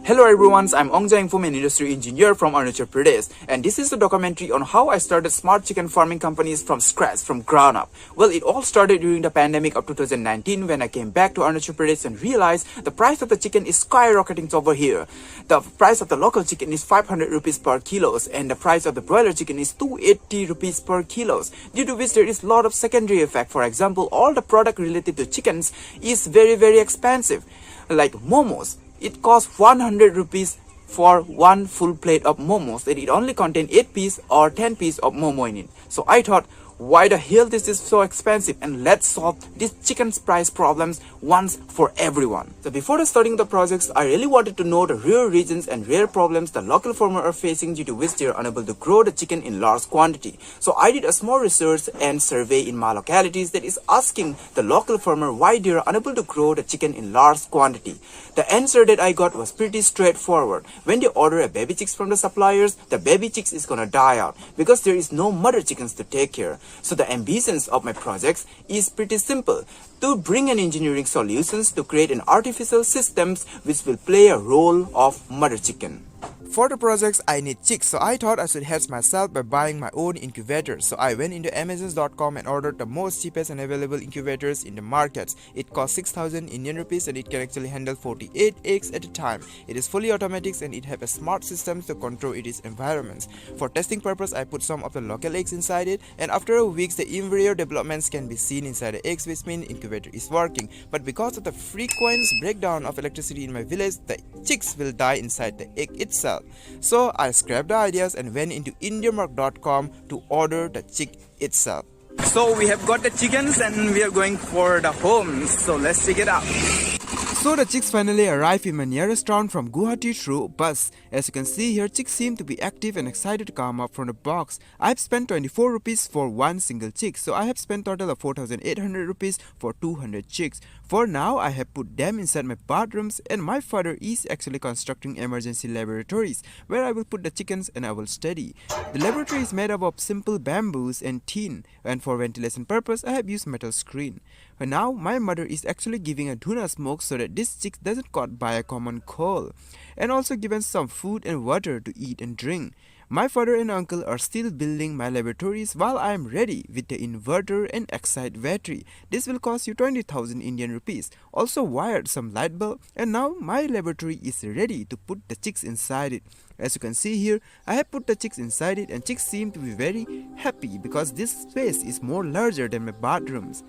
Hello everyone, I'm Ongja Emphum, an industry engineer from Arunachal Pradesh, and this is a documentary on how I started smart chicken farming companies from scratch, from ground up. Well, it all started during the pandemic of 2019 when I came back to Arunachal Pradesh and realized the price of the chicken is skyrocketing over here. The price of the local chicken is 500 rupees per kilos and the price of the broiler chicken is 280 rupees per kilos, due to which there is a lot of secondary effect. For example, all the product related to chickens is very expensive, like momos. It costs 100 rupees for one full plate of momos, and it only contains 8 pieces or 10 pieces of momo in it. So I thought, why the hell this is so expensive, and let's solve this chicken's price problems once for everyone. So before starting the projects, I really wanted to know the real reasons and real problems the local farmers are facing, due to which they are unable to grow the chicken in large quantity. So I did a small research and survey in my localities that is asking the local farmer why they are unable to grow the chicken in large quantity. The answer that I got was pretty straightforward. When they order a baby chicks from the suppliers, the baby chicks is gonna die out because there is no mother chickens to take care. So the ambitions of my projects is pretty simple: to bring an engineering solutions to create an artificial systems which will play a role of mother chicken. For the projects, I need chicks, so I thought I should hedge myself by buying my own incubators. So I went into Amazon.com and ordered the most cheapest and available incubators in the markets. It costs 6,000 Indian rupees and it can actually handle 48 eggs at a time. It is fully automatic and it has a smart system to control its environments. For testing purpose, I put some of the local eggs inside it, and after a week, the embryo developments can be seen inside the eggs, which means incubator is working. But because of the frequent breakdown of electricity in my village, the chicks will die inside the egg itself. So I scrapped the ideas and went into indiamark.com to order the chick itself. So we have got the chickens and we are going for the homes. So let's check it out. So the chicks finally arrived in my nearest town from Guwahati through bus. As you can see here, chicks seem to be active and excited to come up from the box. I have spent 24 rupees for one single chick, so I have spent total of 4,800 rupees for 200 chicks. For now, I have put them inside my bathrooms, and my father is actually constructing emergency laboratories where I will put the chickens and I will study. The laboratory is made up of simple bamboos and tin, and for ventilation purpose, I have used metal screen. And now my mother is actually giving a dhuna smoke so that this chick doesn't caught by a common cold, and also given some food and water to eat and drink. My father and uncle are still building my laboratories while I am ready with the inverter and excite battery. This will cost you 20,000 Indian rupees. Also wired some light bulb, and now my laboratory is ready to put the chicks inside it. As you can see here, I have put the chicks inside it, and chicks seem to be very happy because this space is more larger than my bathrooms.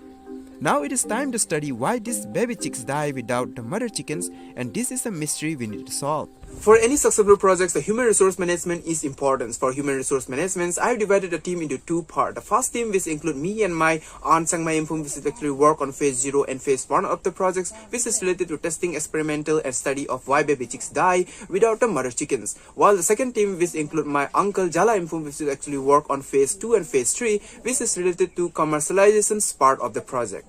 Now it is time to study why these baby chicks die without the mother chickens, and this is a mystery we need to solve. For any successful projects, the human resource management is important. For human resource management, I have divided the team into two parts. The first team, which include me and my aunt Ongja Emphum, which is actually work on phase 0 and phase 1 of the projects, which is related to testing, experimental and study of why baby chicks die without the mother chickens. While the second team, which include my uncle Jala Emphum, which is actually work on phase 2 and phase 3, which is related to commercialization part of the project.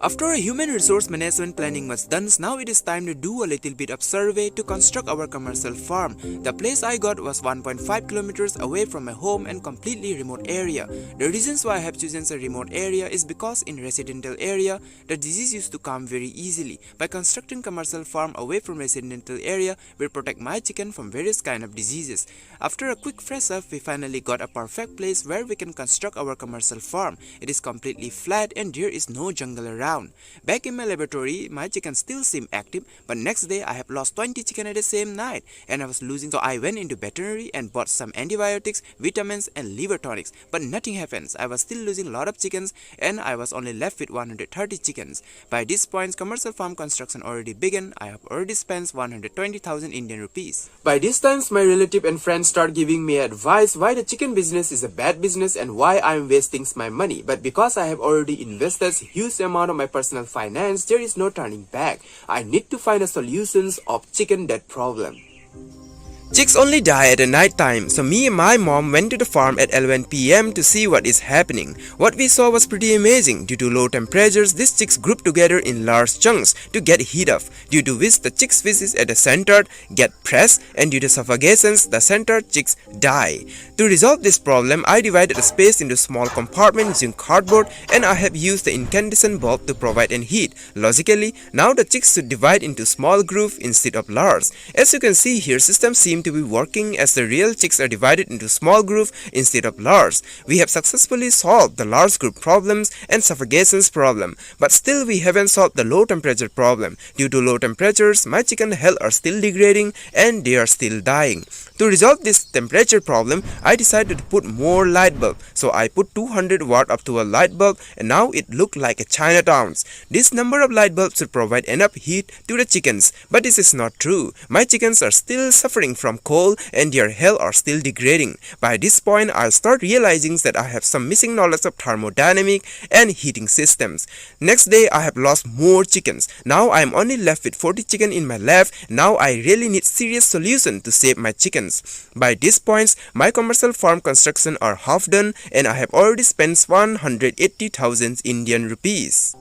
After a human resource management planning was done, now it is time to do a little bit of survey to construct our commercial farm. The place I got was 1.5 kilometers away from my home and completely remote area. The reasons why I have chosen a remote area is because in residential area, the disease used to come very easily. By constructing commercial farm away from residential area, will protect my chicken from various kind of diseases. After a quick fresh up, we finally got a perfect place where we can construct our commercial farm. It is completely flat and there is no jungle around. Back in my laboratory, my chickens still seem active, but next day I have lost 20 chicken at the same night and I was losing, so I went into veterinary and bought some antibiotics, vitamins and liver tonics, but nothing happens. I was still losing a lot of chickens and I was only left with 130 chickens. By this point, commercial farm construction already began. I have already spent 120,000 Indian rupees. By this time, my relative and friends start giving me advice why the chicken business is a bad business and why I am wasting my money. But because I have already invested a huge amount of my personal finance, there is no turning back. I need to find a solutions of chicken death problem. Chicks only die at the night time, so me and my mom went to the farm at 11 p.m. to see what is happening. What we saw was pretty amazing. Due to low temperatures, these chicks group together in large chunks to get heat up, due to which the chicks feces at the center get pressed, and due to suffocations, the center chicks die. To resolve this problem, I divided the space into small compartments using cardboard, and I have used the incandescent bulb to provide an heat. Logically, now the chicks should divide into small groups instead of large. As you can see here, system seems to be working as the real chicks are divided into small groups instead of large. We have successfully solved the large group problems and suffocations problem, but still we haven't solved the low temperature problem. Due to low temperatures, my chicken health are still degrading and they are still dying. To resolve this temperature problem, I decided to put more light bulb. So I put 200 watt up to a light bulb, and now it looked like a Chinatown. This number of light bulbs should provide enough heat to the chickens, but this is not true. My chickens are still suffering from cold and their health are still degrading. By this point, I start realizing that I have some missing knowledge of thermodynamic and heating systems. Next day, I have lost more chickens. Now I am only left with 40 chicken in my lab. Now I really need serious solution to save my chickens. By this point, my commercial farm construction are half done and I have already spent 180,000 Indian rupees.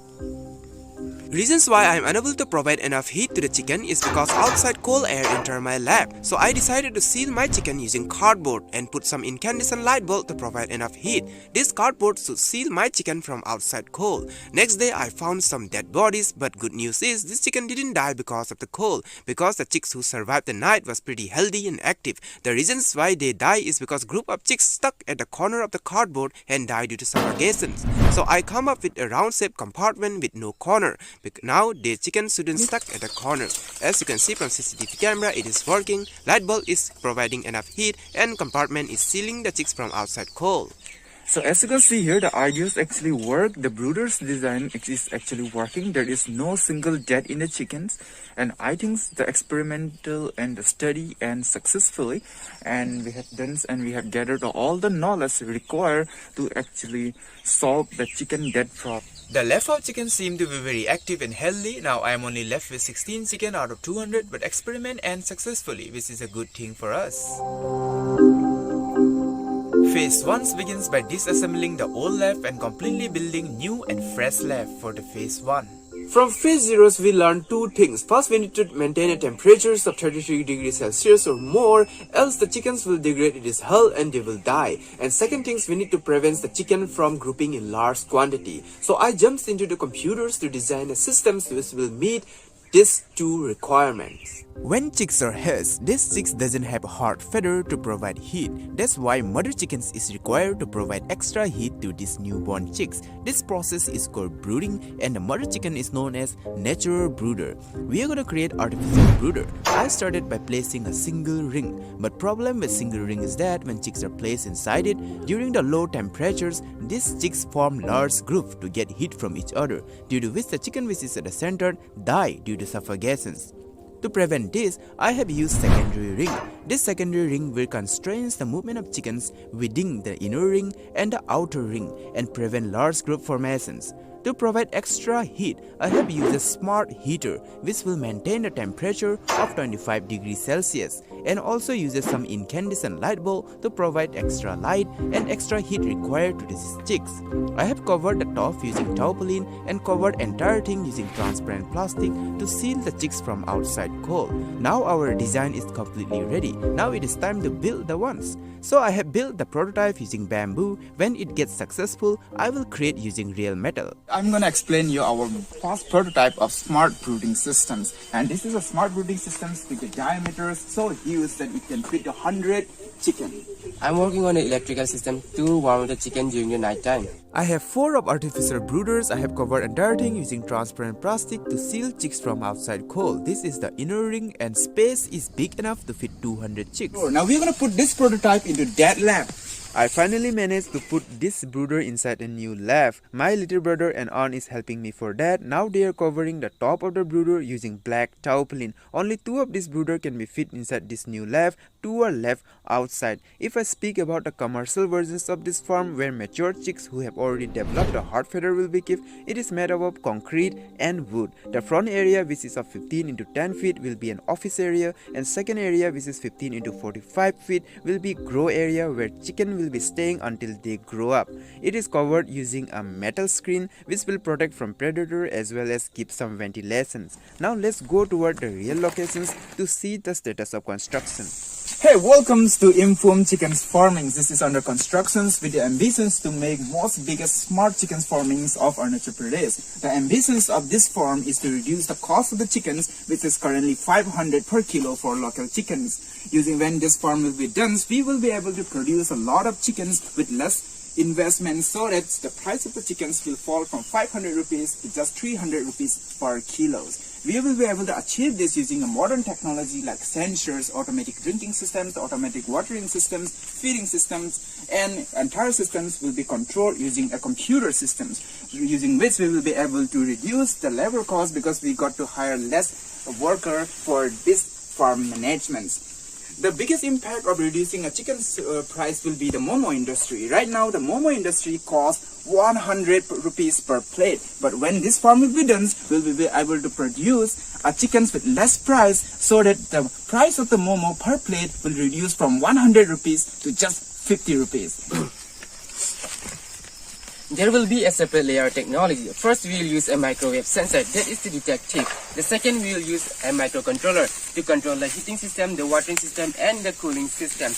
Reasons why I am unable to provide enough heat to the chicken is because outside cold air enter my lab. So I decided to seal my chicken using cardboard and put some incandescent light bulb to provide enough heat. This cardboard should seal my chicken from outside cold. Next day I found some dead bodies, but good news is this chicken didn't die because of the cold, because the chicks who survived the night was pretty healthy and active. The reasons why they die is because group of chicks stuck at the corner of the cardboard and died due to suffocations. So I come up with a round shaped compartment with no corner. Now the chicken shouldn't stuck at the corner. As you can see from CCTV camera, it is working. Light bulb is providing enough heat and compartment is sealing the chicks from outside cold. So as you can see here, the ideas actually work. The brooder's design is actually working. There is no single death in the chickens, and I think the experimental and the study and successfully, and we have done and we have gathered all the knowledge required to actually solve the chicken death problem. The left half chickens seem to be very active and healthy. Now I am only left with 16 chicken out of 200, but experiment and successfully, which is a good thing for us. Phase 1 begins by disassembling the old lab and completely building new and fresh lab for the phase 1. From phase 0, we learned two things. First, we need to maintain a temperature of 33 degrees Celsius or more, else the chickens will degrade its health and they will die. And second things, we need to prevent the chicken from grouping in large quantity. So I jumped into the computers to design a system which will meet these two requirements. When chicks are hatched, this chicks doesn't have a hard feather to provide heat. That's why mother chickens is required to provide extra heat to these newborn chicks. This process is called brooding, and the mother chicken is known as natural brooder. We are gonna create artificial brooder. I started by placing a single ring, but problem with single ring is that when chicks are placed inside it, during the low temperatures, these chicks form large groups to get heat from each other, due to which the chicken which is at the center die due to suffocations. To prevent this, I have used secondary ring. This secondary ring will constrain the movement of chickens within the inner ring and the outer ring and prevent large group formations. To provide extra heat, I have used a smart heater which will maintain the temperature of 25 degrees Celsius and also uses some incandescent light bulb to provide extra light and extra heat required to these chicks. I have covered the top using tarpaulin and covered entire thing using transparent plastic to seal the chicks from outside cold. Now our design is completely ready. Now it is time to build the ones. So I have built the prototype using bamboo. When it gets successful, I will create using real metal. I'm gonna explain you our first prototype of smart brooding systems, and this is a smart brooding systems with a diameter so huge that it can fit 100 chicken. I'm working on an electrical system to warm the chicken during the night time. I have 4 of artificial brooders. I have covered entire thing using transparent plastic to seal chicks from outside cold. This is the inner ring and space is big enough to fit 200 chicks. Now we're gonna put this prototype into that lab. I finally managed to put this brooder inside a new lab. My little brother and aunt is helping me for that. Now they are covering the top of the brooder using black tarpaulin. Only 2 of this brooder can be fit inside this new lab. 2 are left outside. If I speak about the commercial versions of this farm where mature chicks who have already developed a hard feather will be kept, it is made up of concrete and wood. The front area, which is of 15 into 10 feet, will be an office area, and second area, which is 15 into 45 feet, will be grow area where chicken will be staying until they grow up. It is covered using a metal screen which will protect from predator as well as keep some ventilations. Now let's go toward the real locations to see the status of construction. Hey, welcome to Emphum Chickens Farming. This is under constructions with the ambitions to make most biggest smart chickens farmings of Arunachal Pradesh. The ambitions of this farm is to reduce the cost of the chickens, which is currently 500 per kilo for local chickens. Using when this farm will be done, we will be able to produce a lot of chickens with less investment, so that the price of the chickens will fall from 500 rupees to just 300 rupees per kilos. We will be able to achieve this using a modern technology like sensors, automatic drinking systems, automatic watering systems, feeding systems, and entire systems will be controlled using a computer systems, using which we will be able to reduce the labor cost because we got to hire less worker for this farm management. The biggest impact of reducing a chicken's price will be the momo industry. Right now, the momo industry costs 100 rupees per plate. But when this farm will be done, we will be able to produce chickens with less price, so that the price of the momo per plate will reduce from 100 rupees to just 50 rupees. There will be a separate layer technology. First, we will use a microwave sensor, that is to detect heat. The second, we will use a microcontroller to control the heating system, the watering system, and the cooling system.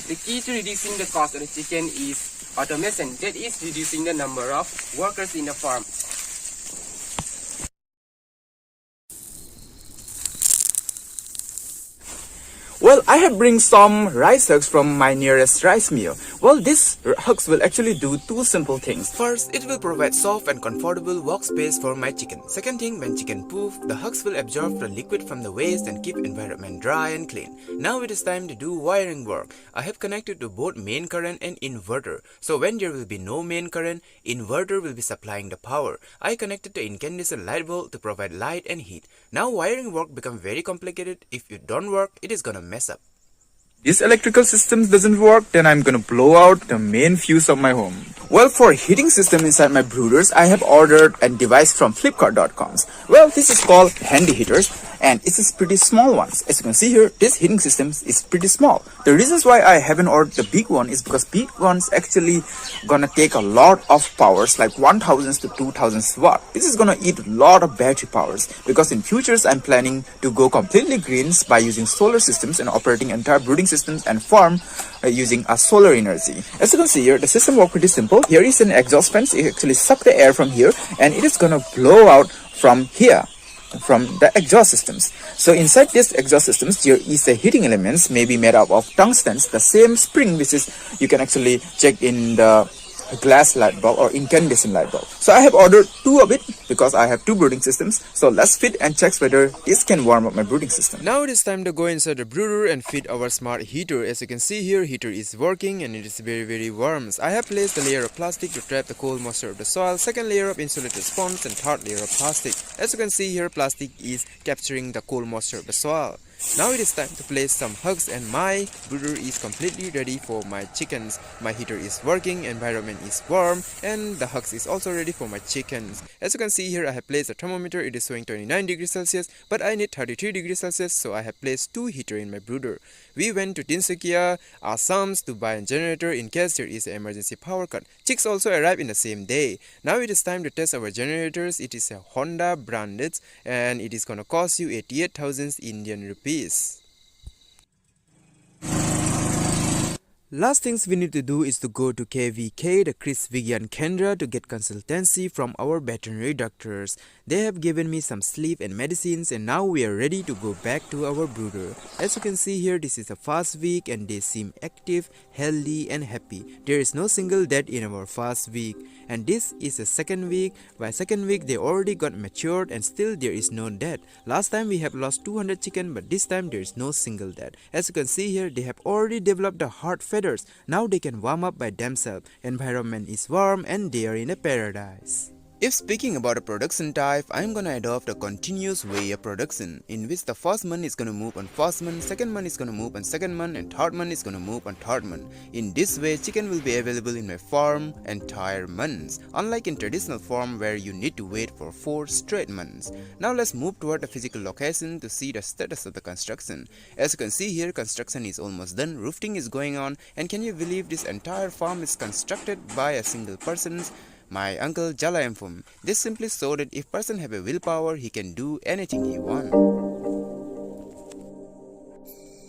The key to reducing the cost of the chicken is automation, that is reducing the number of workers in the farm. Well, I have bring some rice hugs from my nearest rice mill. Well, these hugs will actually do 2 simple things. First, it will provide soft and comfortable workspace for my chicken. Second thing, when chicken poof, the hugs will absorb the liquid from the waste and keep environment dry and clean. Now it is time to do wiring work. I have connected to both main current and inverter. So when there will be no main current, inverter will be supplying the power. I connected the incandescent light bulb to provide light and heat. Now wiring work become very complicated. If it don't work, it is gonna mess up. This electrical system doesn't work, then I'm gonna blow out the main fuse of my home. Well, for heating system inside my brooders, I have ordered a device from Flipkart.com. Well, this is called handy heaters, and it is pretty small ones. As you can see here, this heating system is pretty small. The reasons why I haven't ordered the big one is because big ones actually gonna take a lot of powers, like 1000 to 2000 watt. This is gonna eat a lot of battery powers, because in futures I'm planning to go completely green by using solar systems and operating entire brooding systems and farm using a solar energy. As you can see here, the system works pretty simple. Here is an exhaust fan. It actually suck the air from here, and it is gonna blow out from here, from the exhaust systems. So inside this exhaust systems, there is a heating elements, maybe made up of tungstens, the same spring which is you can actually check in the glass light bulb or incandescent light bulb. So I have ordered 2 of it because I have 2 brooding systems. So let's fit and check whether this can warm up my brooding system. Now it is time to go inside the brooder and fit our smart heater. As you can see here, heater is working and it is very warm. I have placed a layer of plastic to trap the cold moisture of the soil, second layer of insulated sponge, and third layer of plastic. As you can see here, plastic is capturing the cold moisture of the soil. Now it is time to place some hugs, and my brooder is completely ready for my chickens. My heater is working, environment is warm, and the hugs is also ready for my chickens. As you can see here, I have placed a thermometer. It is showing 29 degrees Celsius, but I need 33 degrees Celsius, so I have placed 2 heater in my brooder. We went to Tinsukia, Assam to buy a generator in case there is an emergency power cut. Chicks also arrived in the same day. Now it is time to test our generators. It is a Honda branded, and it is gonna cost you 88,000 Indian rupees. Last things we need to do is to go to KVK, the Kris Vigyan Kendra, to get consultancy from our veterinary doctors. They have given me some sleep and medicines, and now we are ready to go back to our brooder. As you can see here, this is the first week and they seem active, healthy and happy. There is no single death in our first week. And this is the second week. By second week they already got matured and still there is no death. Last time we have lost 200 chicken, but this time there is no single death. As you can see here, they have already developed a hard feather weathers. Now they can warm up by themselves. Environment is warm and they are in a paradise. If speaking about a production type, I'm gonna adopt a continuous way of production, in which the first month is gonna move on first month, second month is gonna move on second month, and third month is gonna move on third month. In this way, chicken will be available in my farm entire months, unlike in traditional farm where you need to wait for 4 straight months. Now let's move toward the physical location to see the status of the construction. As you can see here, construction is almost done, roofing is going on, and can you believe this entire farm is constructed by a single person? My uncle Ongja Emphum. This simply showed that if person have a willpower, he can do anything he want.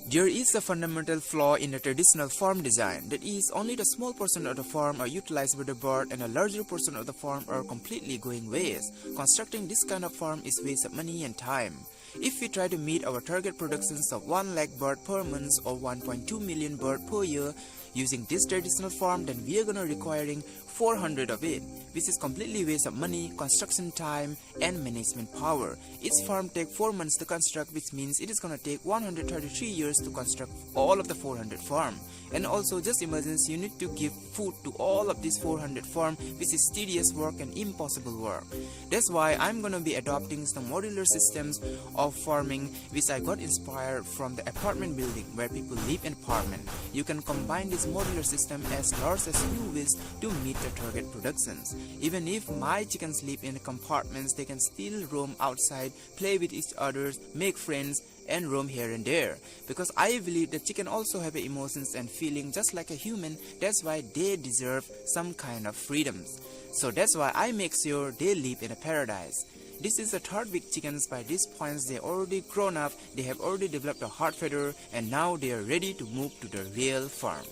There is a fundamental flaw in the traditional farm design, that is, only the small portion of the farm are utilized by the bird and a larger portion of the farm are completely going waste. Constructing this kind of farm is waste of money and time. If we try to meet our target productions of 1 lakh bird per month or 1.2 million bird per year using this traditional farm, then we are gonna requiring 400 of it, which is completely waste of money, construction time and management power. Each farm take 4 months to construct, which means it is gonna take 133 years to construct all of the 400 farm. And also just imagine you need to give food to all of these 400 farm, which is tedious work and impossible work. That's why I'm gonna be adopting some modular systems of farming, which I got inspired from the apartment building where people live in apartment. You can combine this modular system as large as you wish to meet the target productions. Even if my chickens live in compartments, they can still roam outside, play with each other, make friends and roam here and there, because I believe that chicken also have emotions and feeling just like a human. That's why they deserve some kind of freedoms. So that's why I make sure they live in a paradise. This is the third week chickens. By this point they already grown up, they have already developed a hard feather, and now they are ready to move to the real farm.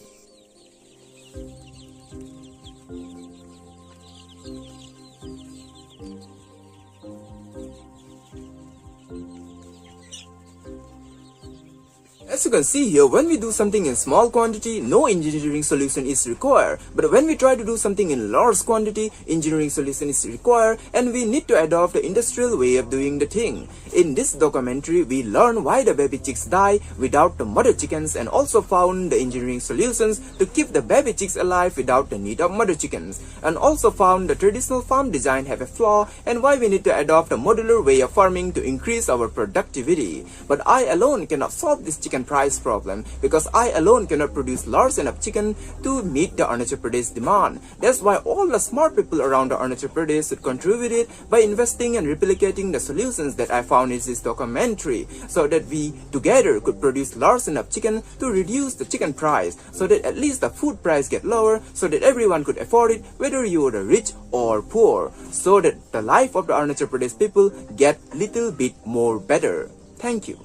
As you can see here, when we do something in small quantity, no engineering solution is required. But when we try to do something in large quantity, engineering solution is required, and we need to adopt the industrial way of doing the thing. In this documentary, we learn why the baby chicks die without the mother chickens, and also found the engineering solutions to keep the baby chicks alive without the need of mother chickens. And also found the traditional farm design have a flaw, and why we need to adopt a modular way of farming to increase our productivity. But I alone cannot solve this chicken price problem, because I alone cannot produce large enough chicken to meet the Arunachal Pradesh demand. That's why all the smart people around the Arunachal Pradesh should contribute it by investing and replicating the solutions that I found in this documentary, so that we together could produce large enough chicken to reduce the chicken price, so that at least the food price get lower, so that everyone could afford it, whether you are rich or poor, so that the life of the Arunachal Pradesh people get little bit more better. Thank you.